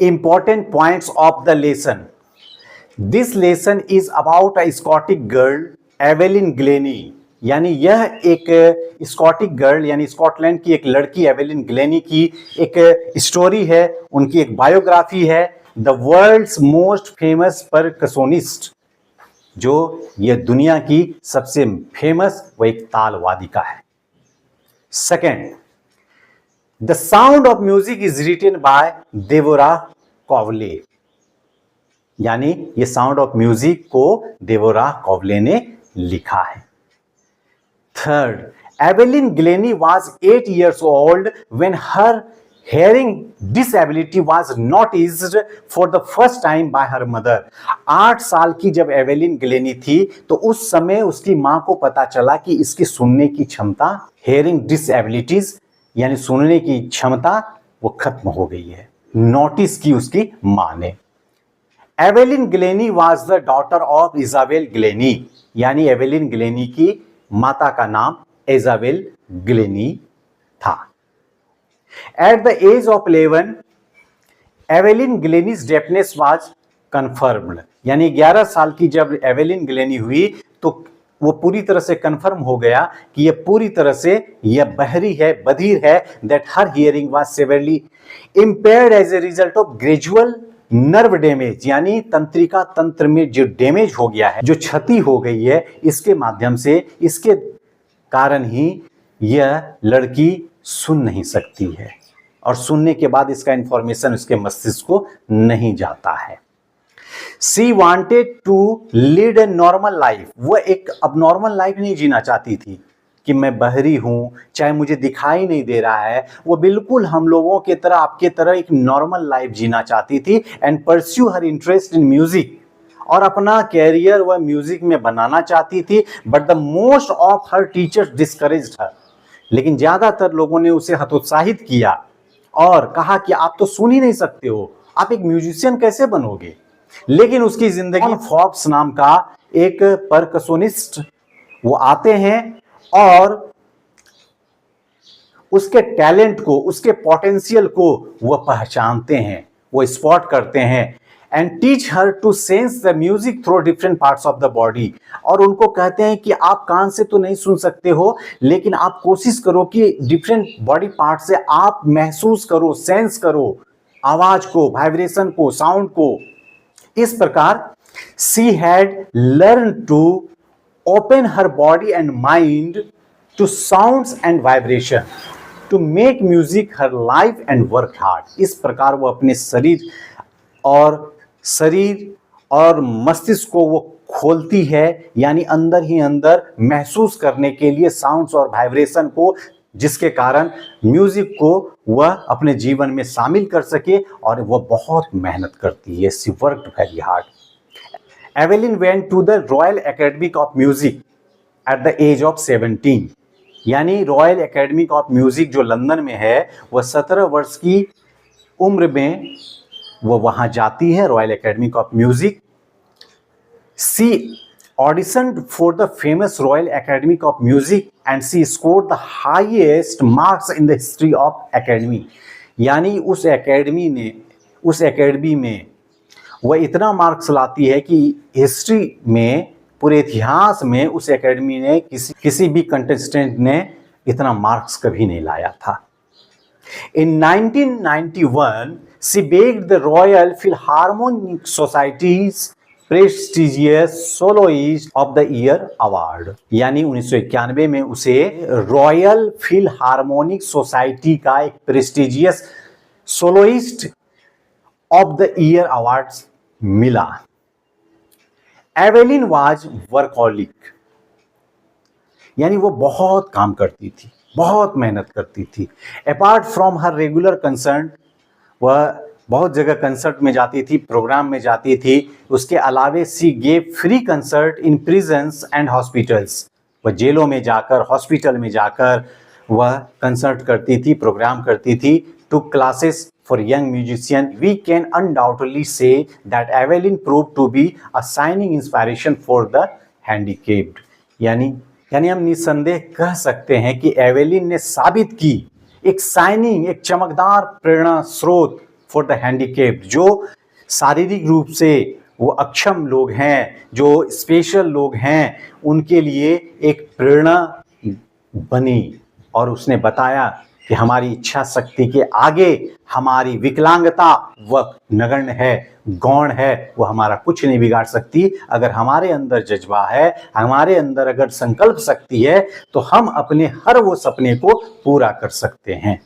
Important points of the lesson. This lesson is about a Scottish girl, Evelyn Glenny. यानी यह एक स्कॉटिक girl यानी Scotland की एक लड़की एवेलिन ग्लेनी की एक स्टोरी है, उनकी एक बायोग्राफी है. द वर्ल्ड्स मोस्ट फेमस परकसोनिस्ट, जो यह दुनिया की सबसे फेमस वो एक ताल वादिका है. Second, the sound of music is written by Deborah Cowley. यानी ये साउंड ऑफ म्यूजिक को देबोरा कॉवले ने लिखा है. Third, Evelyn Glennie was 8 years old when her hearing disability was noticed for the first time by her mother. 8 साल की जब Evelyn Glenny थी तो उस समय उसकी मां को पता चला कि इसकी सुनने की क्षमता, हेयरिंग डिसएबिलिटीज यानी सुनने की क्षमता वो खत्म हो गई है. नोटिस की उसकी मां ने. Evelyn Glennie was the daughter of Isabel Glennie. यानी एवेलिन ग्लेनी की माता का नाम इजाबेल ग्लेनी था. At the age of 11 Evelyn Glennie's deafness was confirmed. यानी 11 साल की जब एवेलिन ग्लेनी हुई तो वो पूरी तरह से कन्फर्म हो गया कि ये पूरी तरह से यह बहरी है, बधिर है. That her hearing was severely impaired as a result of gradual nerve damage. यानी तंत्रिका तंत्र में जो डैमेज हो गया है, जो क्षति हो गई है, इसके माध्यम से, इसके कारण ही यह लड़की सुन नहीं सकती है और सुनने के बाद इसका इंफॉर्मेशन उसके मस्तिष्क को नहीं जाता है. She wanted to lead a normal life. वो एक abnormal लाइफ नहीं जीना चाहती थी कि मैं बहरी हूं, चाहे मुझे दिखाई नहीं दे रहा है. वो बिल्कुल हम लोगों के तरह, आपके तरह एक नॉर्मल लाइफ जीना चाहती थी. And pursue her interest in music, और अपना कैरियर वह म्यूजिक में बनाना चाहती थी. But the most of her teachers discouraged her. लेकिन ज्यादातर लोगों ने उसे हतोत्साहित किया और कहा कि आप तो सुन ही नहीं सकते हो, आप एक म्यूजिशियन कैसे बनोगे. लेकिन उसकी जिंदगी फॉक्स नाम का एक परकसोनिस्ट वो आते हैं और उसके टैलेंट को, उसके पोटेंशियल को वह पहचानते हैं, वो स्पॉट करते हैं. And teach her to sense the music through different parts of the body. और उनको कहते हैं कि आप कान से तो नहीं सुन सकते हो, लेकिन आप कोशिश करो कि डिफरेंट बॉडी पार्ट से आप महसूस करो, सेंस करो आवाज को, वाइब्रेशन को, साउंड को. इस प्रकार she had learn to open her body and mind to sounds and vibration to make music her life and work hard. इस प्रकार वो अपने शरीर और मस्तिष्क को वो खोलती है, यानी अंदर ही अंदर महसूस करने के लिए साउंड्स और वाइब्रेशन को, जिसके कारण म्यूजिक को वह अपने जीवन में शामिल कर सके. और वह बहुत मेहनत करती है. She worked very hard. Evelyn went to the Royal Academy of Music at the age of 17. यानी रॉयल एकेडमी ऑफ म्यूजिक जो लंदन में है, वह 17 वर्ष की उम्र में वो वहां जाती है, Royal Academy of Music. She auditioned for the famous Royal Academy of Music and she scored the highest marks in the history of academy. यानी उस एकेडमी में वह इतना मार्क्स लाती है कि हिस्ट्री में, पूरे इतिहास में उस एकेडमी ने किसी भी कंटेस्टेंट ने इतना मार्क्स कभी नहीं लाया था. In 1991, she begged the Royal Philharmonic Society's prestigious Soloist of the Year Award. यानी 1991 में उसे रॉयल फिलहार्मोनिक सोसाइटी का एक prestigious soloist of the year award मिला. Evelyn was workaholic. यानी वो बहुत काम करती थी, बहुत मेहनत करती थी. Apart from her regular concert, वह बहुत जगह कंसर्ट में जाती थी, प्रोग्राम में जाती थी. उसके अलावे सी gave free concert in prisons and hospitals. वह जेलों में जाकर, हॉस्पिटल में जाकर वह कंसर्ट करती थी, प्रोग्राम करती थी. Two classes for young musician. We can undoubtedly say that Evelyn prove to be a shining inspiration for the handicapped. यानी हम निस्संदेह कह सकते हैं कि एवेलिन ने साबित की एक शाइनिंग, एक चमकदार प्रेरणा स्रोत फॉर द हैंडीकेप्ड, जो शारीरिक रूप से वो अक्षम लोग हैं, जो स्पेशल लोग हैं, उनके लिए एक प्रेरणा बनी। और उसने बताया कि हमारी इच्छा शक्ति के आगे हमारी विकलांगता व नगण्य है, गौण है, वो हमारा कुछ नहीं बिगाड़ सकती। अगर हमारे अंदर जज्बा है, हमारे अंदर अगर संकल्प शक्ति है, तो हम अपने हर वो सपने को पूरा कर सकते हैं।